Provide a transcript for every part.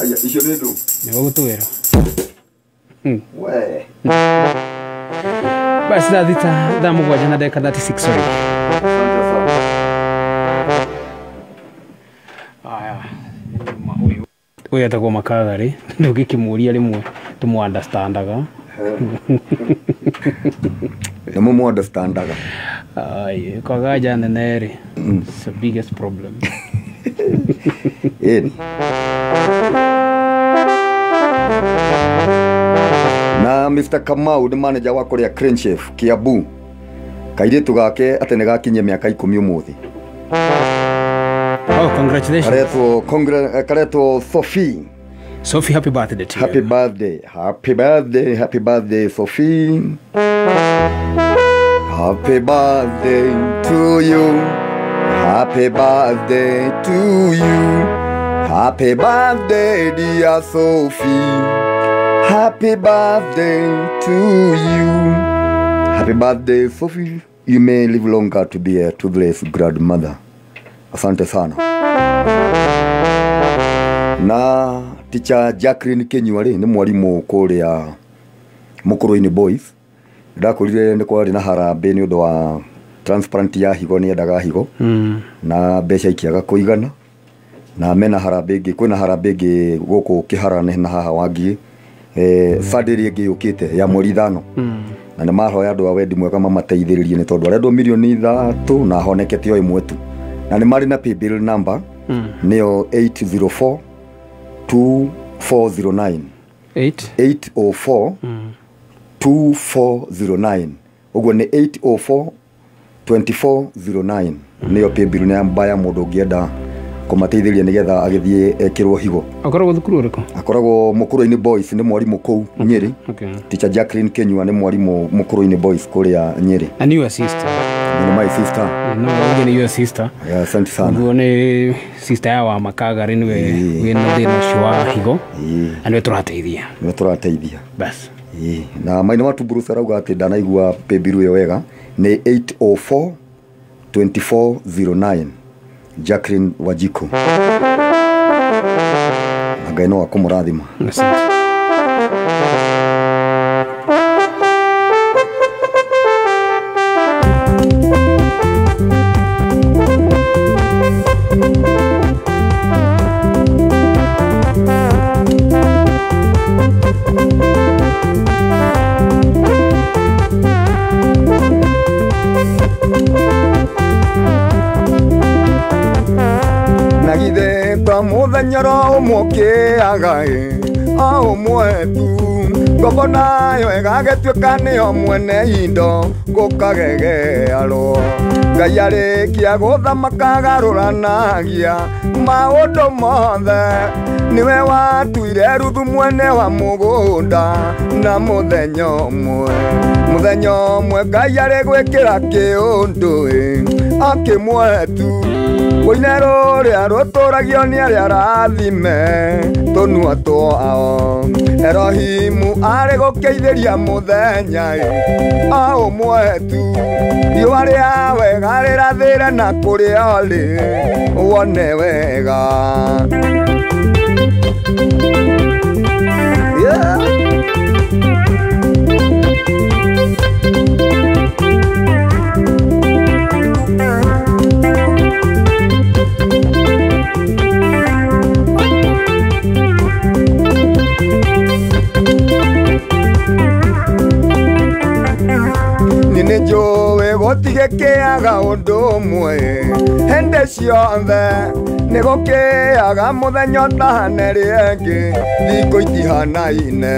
Aya, icio nĩ ndũ. Nĩguo gũtwĩra. We. Basi thaa mũgwanja na ndagĩka 36 sorry. Aya. Ũyũ etagwo Makagari. Ndũngĩkĩmũria rĩmwe tũmũ-understandaga. Nĩ mũmũ-understandaga. Ai, kwaga nja nene rĩ. It's the biggest problem. Na Mr. Kamau nĩ manager wa kũrĩa Crane Chef Kiambu. Kairĩtu gake atĩ nĩ gakinyia mĩaka 10 ũmũthĩ. Oh, congratulations. Karetwo Sophie. Sophie, happy birthday to you. Happy birthday. Happy birthday. Happy birthday, Sophie. Happy birthday to you. Happy birthday to you. Happy birthday, dear Sophie. Happy birthday to you. Happy birthday, Sophie. You may live longer to be a toothless grandmother. Asante sana. Na teacher Jacqueline Kenyuari nĩ mwarimu kũrĩa Mũkũrũ-inĩ Boys. Ndakorire nĩ kwarĩ na harambĩ nĩ ũndũ wa transplant ya higo, nĩ endaga higo. Na mbeca ikiaga kũigana. Na mena harambĩ ĩngĩ, kwĩna harambĩ ĩngĩ gũkũ Kĩharane na haha Wangigĩ. Fadĩrĩ ĩngĩ yũkĩte ya mweri 5. Na nĩ mahoya andũ a wendi mwega mamateithĩrĩrie nĩ tondũ arendwo mirioni 3 na honekete o ĩmwe tu. Na nĩ marĩ na paybill number nĩyo 804 2409 804 2409. Ũguo nĩ 804 2409 nĩyo paybill namba ya mũndũ ũngĩenda kũmateithĩrĩria nĩgetha agĩthiĩ ekĩrwo higo. Akoragwo thukuru ũrĩkũ? Akoragwo Mũkũrũ-inĩ Boys, nĩ mwarimũ kũu Nyeri. Teacher Jacqueline Kenyua nĩ mwarimũ Mũkũrũ-inĩ Boys kũrĩa Nyeri. And you a sister? My sister. No, again you a sister. Yeah, asante sana. Ũguo nĩ sister ya wa Makagari nĩwe wĩna thĩna ũcio wa higo. Na nĩwe tũrateithia. Nĩwe tũrateithia. Bas. Na Maina Watu Bruce arauga atĩ ndanaigua paybill ĩyo wega nĩ 804 2409 Jacqueline Wajiko. Ngai no akũmũrathima. Asante. Mũthenya ũmũkĩaga ũmwe tu ngombo nayo ĩgagĩtuĩka nĩyo mwene indo ngũkagegearwo Ngai arĩkia gũthamaka agarũranagia maũndũ mothe niwe watuire ruthu mwene wa mũgũnda na mũthenya ũmwe Ngai arĩgwĩkĩra kĩũndũ akĩmwe tu Wĩna rũrĩa rũtũragio nĩ arĩa arathime tũnua twao Erohimu arĩ gũkeithĩria mũthenya ũmwe tu riũa rĩa wega rĩrathĩre na kũrĩa ũrĩ wone wega Gũtigĩkĩaga ũndũ ũmwe hĩndĩ ciothe nĩgũkĩaga mũthenya ũtahane rĩngĩ thikũ itihanaine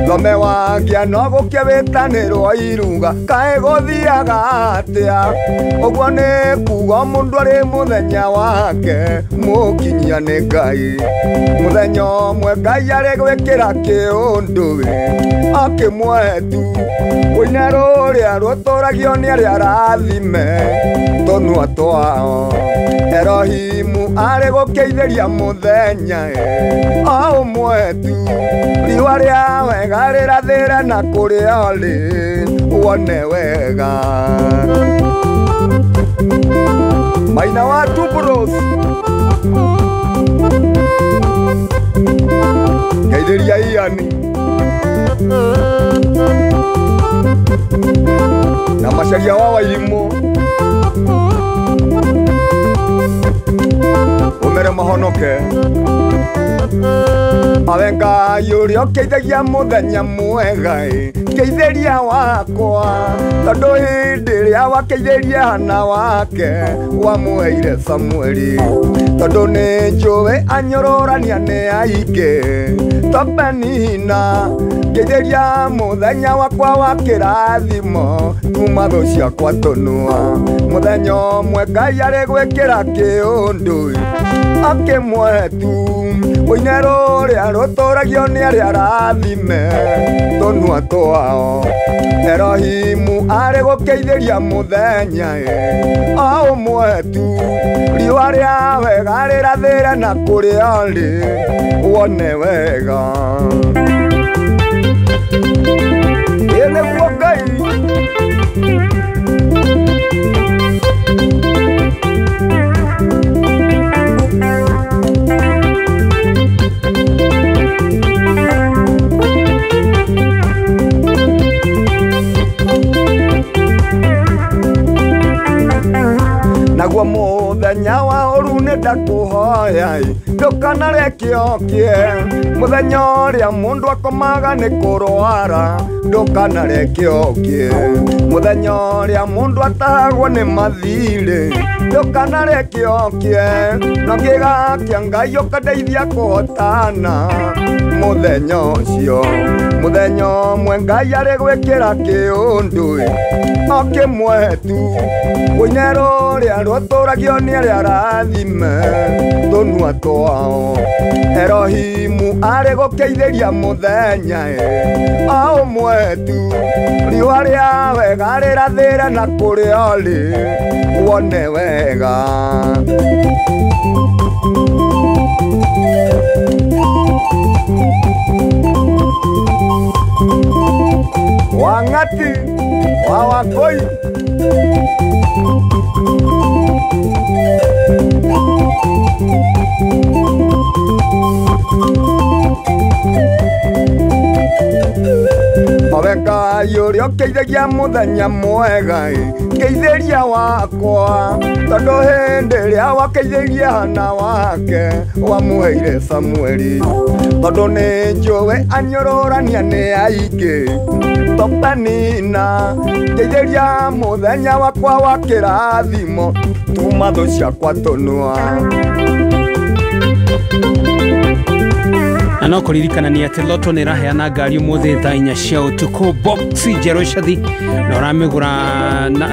thome wangĩa no gũkĩa wĩtanĩrwo iruga kaĩ gũthiaga atĩa ũguo nĩ kuga mũndũ arĩ mũthenya wake mũkinyia nĩ Ngai mũthenya ũmwe Ngai arĩgwĩkĩra kĩũndũ akĩmwe tu Wĩna rũrĩa rũtũragio nĩ arĩa arathime tũnua twao Erohimu arĩ gũkeithĩria mũthenya ũmwe tu riũa rĩa wega rĩrathĩre na kũrĩa ũrĩ wone wega Maina Watu Bruce na macharia wa wairimu umere mahonoke awenga yuri okeithagia muthenya mwega keithĩria wakwa tondũ hĩndĩ ĩrĩa wakeithĩria hana wake wamũheire Samueli tondũ nĩ njũĩ anyũrũrania nĩ aingĩ to Penina keithĩria mũthenya wakwa wa kĩrathimo kuma thũ ciakwa tũnua mũthenya ũmwe Ngai arĩ gwĩkĩra kĩũndũ akĩmwe tu ũine rũrĩa rũtũragio nĩ arĩa arathime tũnua twao Erohimu arĩ gũkeithĩria mũthenya o ũmwe tu riũa rĩa wega rĩrathĩre na kũrĩa rĩ wone wega nĩguo Ngai naguo mũthenya wa ũru nĩndakũhoya ndũkanareke okie mũthenya ũrĩa mũndũ akomaga nĩ kũrwara ndũkanareke okie mũthenya ũrĩa mũndũ atahagwo nĩ mathirĩ ndũkanareke okie no ngĩgakia Ngai ũkandeithia kũhotana mũthenya ũcio mũthenya ũmwe Ngai arĩ gwĩkĩra kĩũndũ o kĩmwe tu ũine rũrĩa rũtũragio nĩ arĩa arathime tũnua twao Erohimu arĩ gũkeithĩria mũthenya o ũmwe tu riũa rĩa wega rĩrathĩre na kũrĩa rĩ wone wega Wangati wa Wakoi awenga yuri okeithagia mũthenya mwega keithĩria wakwa tondũ hĩndĩ ĩrĩa wakeithĩria hana wake wamũheire Samueli tondũ nĩ njũĩ anyũrũrania nĩ aingĩ to Penina keithĩria mũthenya wakwa wa kĩrathimo tuma thũ ciakwa tũnua na no kũririkanania atĩ Loto nĩ ĩraheana ngari ũmũthĩ thaa 4 cia ũtukũ boxi njerũ cathi na ũramĩgũra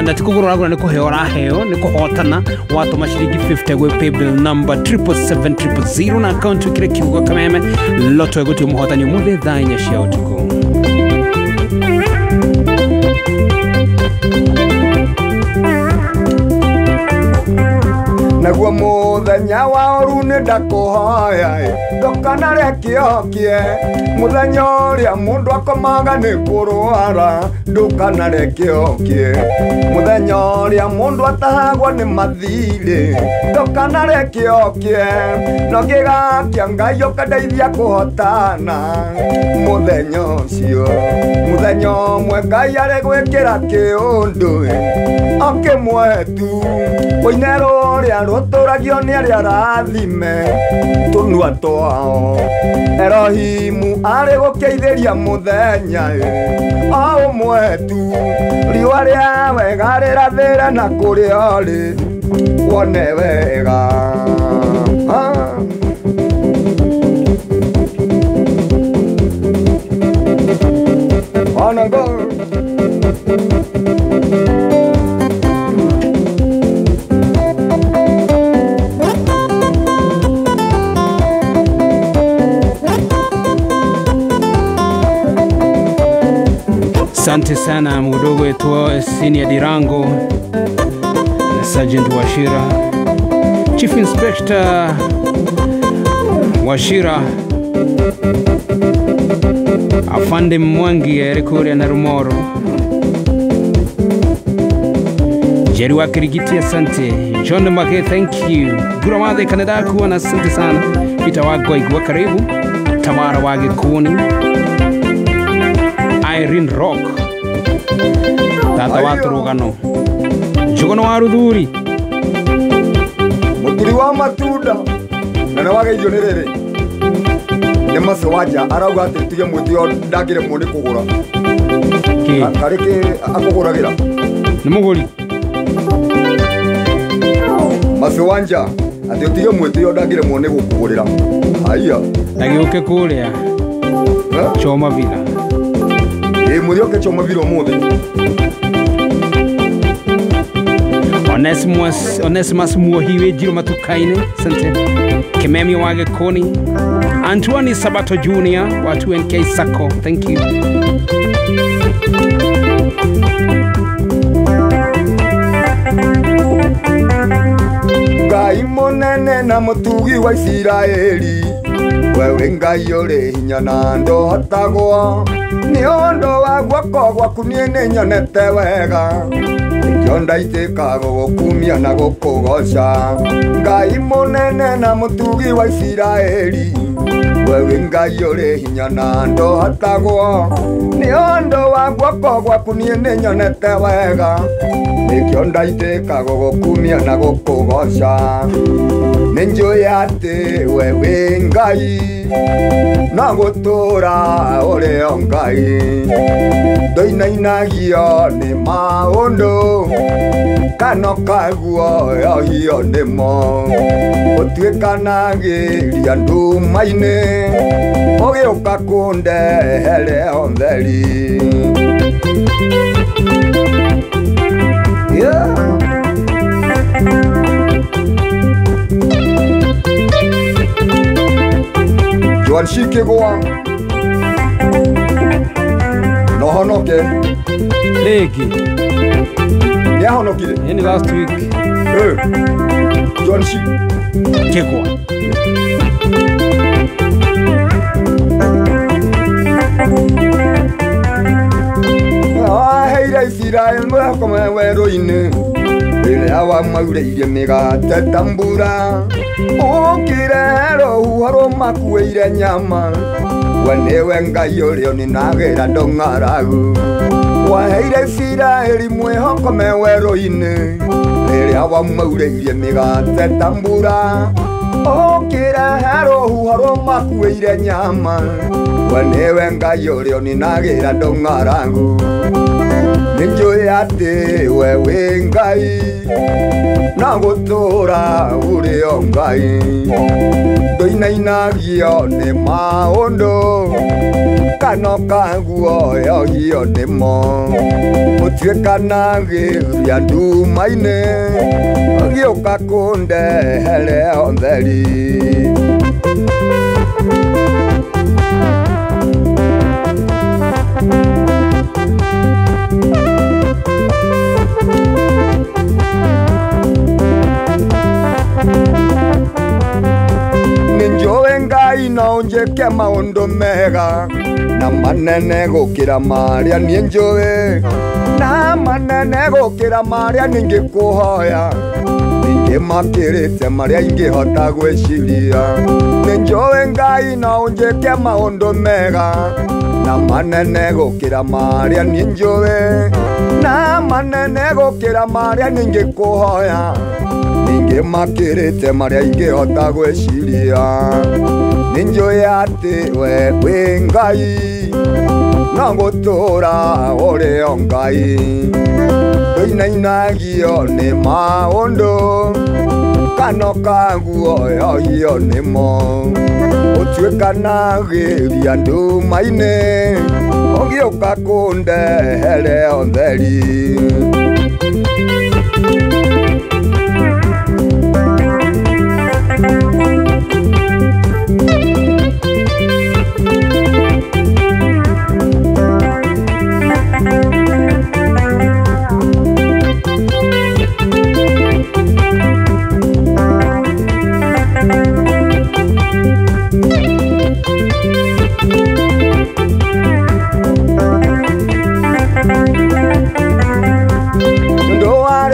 na ti kũgũra ũragũra nĩ kũheo ũraheo nĩ kũhotana watũma ciringi 50 gwĩ paybill number 77700 na akaunti wĩkĩre kiugo kameme Loto ĩgũtua mũhotani ũmũthĩ thaa 4 cia ũtukũ naguo mũthenya wa ũru nĩndakũhoya ndũkanareke okie mũthenya ũrĩa mũndũ akomaga nĩ kũrwara ndũkanareke okie mũthenya ũrĩa mũndũ atahagwo nĩ mathirĩ ndũkanareke okie no ngĩgakia Ngai ũkandeithia kũhotana mũthenya ũcio mũthenya ũmwe Ngai arĩ gwĩkĩra kĩũndũ o kĩmwe tu ũine rũrĩa rũtũragio nĩ arĩa arathime tũnua twao Erohimu arĩ gũkeithĩria mũthenya o ũmwe tu riũa rĩa wega rĩrathĩre na kũrĩa rĩ wone wega Asante sana mdogo wetu Senior Dirango na Sergeant Washira, Chief Inspector Washira, Afande Mwangi Erikuria na Rumoro, Jerry wa Kirigiti asante, John Mbake thank you, Guramade Canada kuona asante sana, Peter Wagwa igwa karibu, Tamara Wage Kuni, Irene Rock tata wa turugano Njuguno wa Ruthuri Muturi wa matunda na wageithio ni riri ni mace wanja arauga ati tige mwithio ndagire mwone kugura karike akuguragira ni muguri mace wanja ati tige mwithio ndagire mwone gukugurira aiya nagiuke kuria choma vila muthioke choma vila umuthi Onesimus Muohiwe Jiro Matukaine Sante Kimemi Wage Koni Antoine Sabato Jr. Watu NK Sako. Thank you. Ngai monene na mutugi wa Isiraeli wewe Ngai uri hinya na ndohatagwo ni ondo wa gwako gwaku nie ni nyonete wega Yonda itekago gokumia na gokogoca Ngai munene na mutugi wa Isiraeli wewe Ngai uri hinya na ndohatagwo ni ondo wa gwako gwaku nie ni nyonete wega Yonda itekago gokumia na gokogoca Ninjui ati wewe Ngai na gutura uri o Ngai Ndoinagio ni maundu kano kaguo yohio nimo Utuikanagiria ndumaini ugiuka kundehere ontheri Joan Shikigwa no honoke Legi ya honokire in last week Joan Shikigwa heira Israel mwakome weroine Ile awa maureire migate tambura Ukirero uhoro makueire nyama Wenewe Ngai urio ninagira ndong'aragu Waheire Isiraeli mwihokome weroine Ile awa maureire migate tambura Ukirero uhoro makueire nyama Wenewe Ngai urio ninagira ndong'aragu Ninjui ati wewe Ngai na gutura uri o Ngai Ndoinagio ni maundu kano kaguo yohio nimo Utuikanagiria ndumaini ugiuka kundehere ontheri Ninjui Ngai no njike maundu mega na manene gukira maria nie njui na manene gukira maria ningikuhoya ningimakirite maria ingihota gwiciria Ninjui Ngai no njike maundu mega na manene gukira maria nie njui na manene gukira maria ningikuhoya ningimakirite maria ingihota gwiciria Ninjui ati wewe Ngai na gutura uri o Ngai Ndoinagio ni maundu kano kaguo yohio nimo Utuikanagiria ndumaini ugiuka kundehere ontheri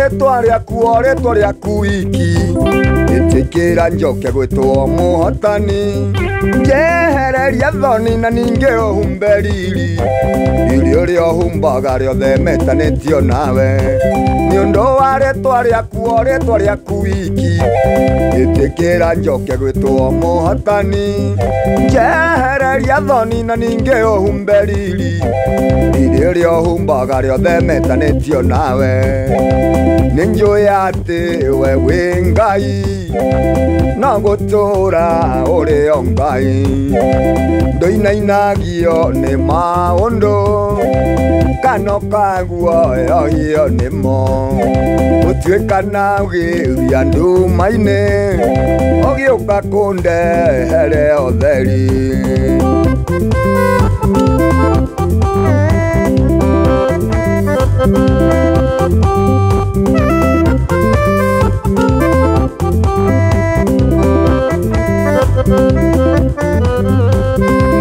Rĩtwa rĩaku wiki Itikĩra njoke gwĩtwo mũhotani Njehere njehereria thoni na ningĩ ũhumbe riri ũrĩa ũhumbaga rĩothe metanĩtio nawe nĩ ũndũ wa rĩtwa rĩaku wiki ĩtĩkĩra njoke gwĩtwo mũhotani njehereria thoni na ningĩ ũhumbe riri ũrĩa ũhumbaga rĩothe metanĩtio nawe nĩ njũĩ atĩ we wĩ Ngai na gũtũũra ũrĩ o Ngai ndũinainagio nĩ maũndũ kana ũkaguoyohio nĩmo gũtuĩkana ũgĩũria nduma-inĩ ũgĩũka kũndehere ũtheri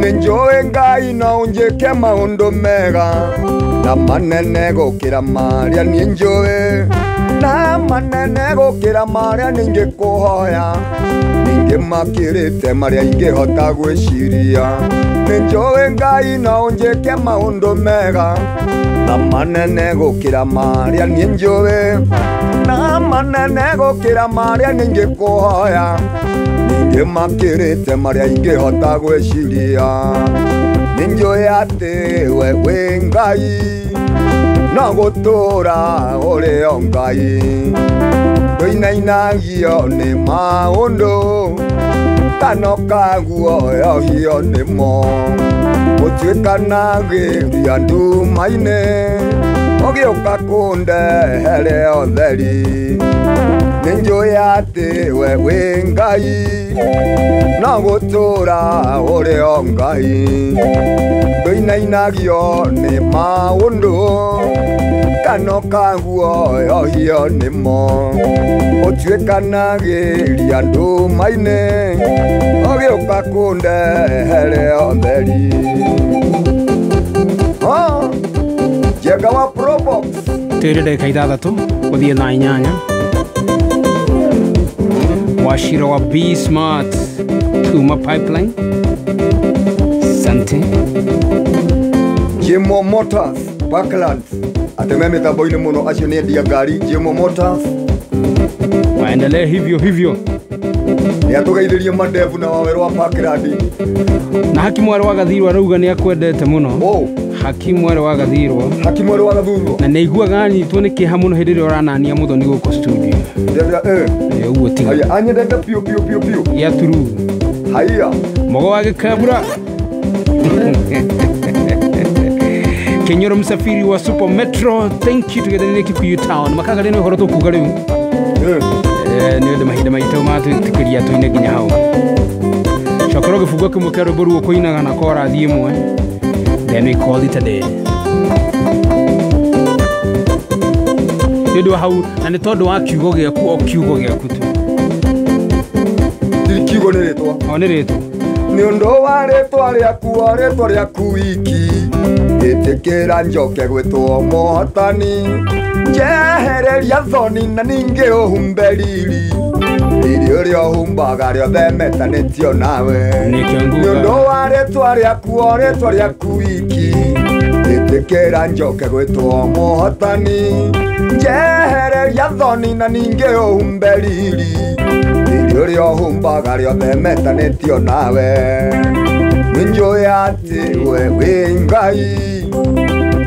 Nĩnjũĩ Ngai no ũnjĩke maũndũ mega na manene gũkĩra marĩa niĩ njũĩ na manene gũkĩra marĩa nĩingĩkũhoya ningĩ makĩrĩte marĩa ingĩhota gwĩciria nĩnjũĩ Ngai no ũnjĩke maũndũ mega na manene gũkĩra marĩa niĩ njũĩ na manene gũkĩra marĩa nĩingĩkũhoya ningĩ makĩrĩte marĩa ingĩhota gwĩciria nĩnjũĩ atĩ we wĩ Ngai no gũtũũra ũrĩ o Ngai ndũinainagio nĩ maũndũ kana ũkaguoyohio nĩmo gũtuĩkanagĩria nduma-inĩ ũgĩũka kũndehere ũtheri nĩnjũĩ atĩ we wĩ Ngai no gũtũũra ũrĩ o Ngai ndũinainagio nĩ maũndũ kana ũkaguoyohio nĩmo ũtuĩkanagĩria nduma-inĩ ũgĩũka kũndehere ũtheri Njenga wa Probox twĩrĩ ndagĩka ithathatũ gũthiĩ na inyanya Wachira wa B Smart Tuma Pipeline Sante Jimo Motors Parklands ateme mitambo-inĩ mũno acio nĩ endia ngari Jimo Motors waendelee hivyo nĩatũgeithĩrie mandevu na wawerũ wa Parkland na Hakimu wa Gathirwa arauga nĩakwendete mũno Hakimu wa Gathirwa na nĩaiguaga anyitwo nĩ kĩeha mũno hĩndĩ ĩrĩa ũranania Muthoni gũkũ studio ũguo tiga haya anyendete piu ya turu haya mogo wa gĩkabura Kenyoro msafiri wa Super Metro thank you tugethanire Kikuyu Town makagari nĩ ũhoro tũkuga rĩu nĩ ũndũ mahinda maitũ matwĩtĩkĩria tũine nginya hau cokora gĩbungo kĩmwe kĩa rwĩmbo ruo kũinaga na korathi ĩmwe then we call it a day nĩũndũ hau na nĩ tondũ wa kiugo gĩaku o kiugo gĩaku tu kiugo nĩ rĩtwa nĩ rĩtwa nĩ ũndũ wa rĩtwa rĩaku wiki ĩtĩkĩra njoke gwĩtwo mũhotani njehereria thoni na ningĩ ũhumbe riri ũrĩa ũhumbaga rĩothe metanĩtio nawe nĩ ũndũ wa rĩtwa rĩaku wiki ĩtĩkĩra njoke gwĩtwo mũhotani njehereria thoni na ningĩ ũhumbe riri ũrĩa ũhumbaga rĩothe metanĩtio nawe nĩnjũĩ atĩ we wĩ Ngai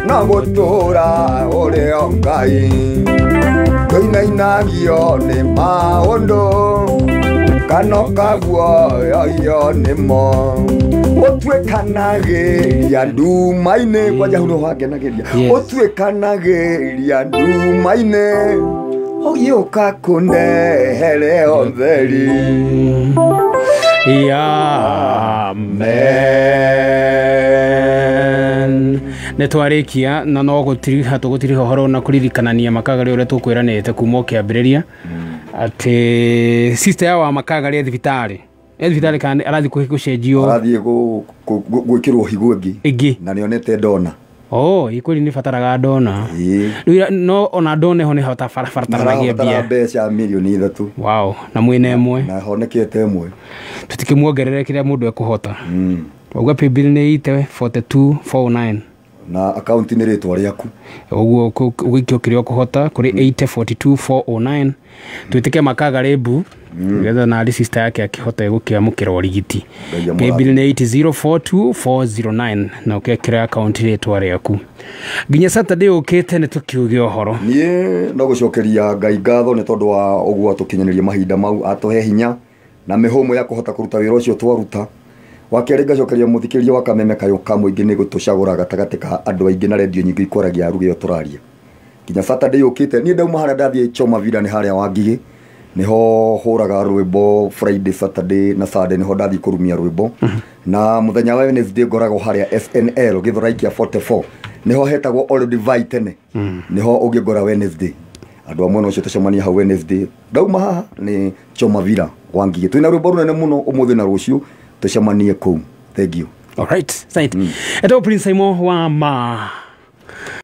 no gũtũũra ũrĩ o Ngai ndũinainagio nĩ maũndũ kana ũkaguoyohio nĩmo ũtuĩkanagĩria nduma-inĩ kwanja hau nĩho hangenagĩria ũtuĩkanagĩria nduma-inĩ ũgĩũka kũndehere ũtheri Amen nĩtwarĩkia na no gũtiriha tũgũtiriha ũhoro na kũririkanania makagari ũrĩa tũkwĩranĩte kuma o kĩambĩrĩria atĩ sister ya wa makagari thibitarĩ kana arathiĩ gũcenjio arathiĩ gwĩkĩrwo higo ĩngĩ na nĩonete ndona ikweli nĩ bataraga ndona no ona ndona ho nĩ hota barabaranagia mbeca milioni 3 wow na mwĩna ĩmwe na honekete ĩmwe tũtikĩmuongerere kĩrĩa mũndũ ekũhota Ogwa paybill ni 84249 na account ni rĩtwa rĩaku ogwo wiki okire kuhota kuri 84249 twitike makaga rebu getha na ali sister yake akihota gukiamukira origiti paybill ni 8042409 na ukekira account rĩtwa rĩaku nginya Saturday ukite ni tukiuge ohoro nie no gucokeria Ngai ngatho ni tondu wa ogwo tukinyaniria mahinda mau atuhe hinya na mihumo ya kuhota kuruta wira ucio twaruta wakere gacokeria muthikiria wa Kameme kayo kamwe ni gutucagura gatagati ka andu aingi na radio nyingi ikoragia ruge yo turaria kinya Saturday ukite ni ndauma hara ndathie Choma Villa ni haria wangigi niho huraga rwimbo Friday Saturday na Sunday niho ndathie kurumia rwimbo na muthenya wa Wednesday ngorago haria SNL githuraikia 44 niho hetagwo All Divide tene niho ugigora Wednesday andu amwe no cio tucemania ha Wednesday ndauma haha ni Choma Villa wangigi twina rwimbo runene muno umuthi na rucio tucemanie kuu. Thank you. All right. Saint. Eto Prince Imo wa ma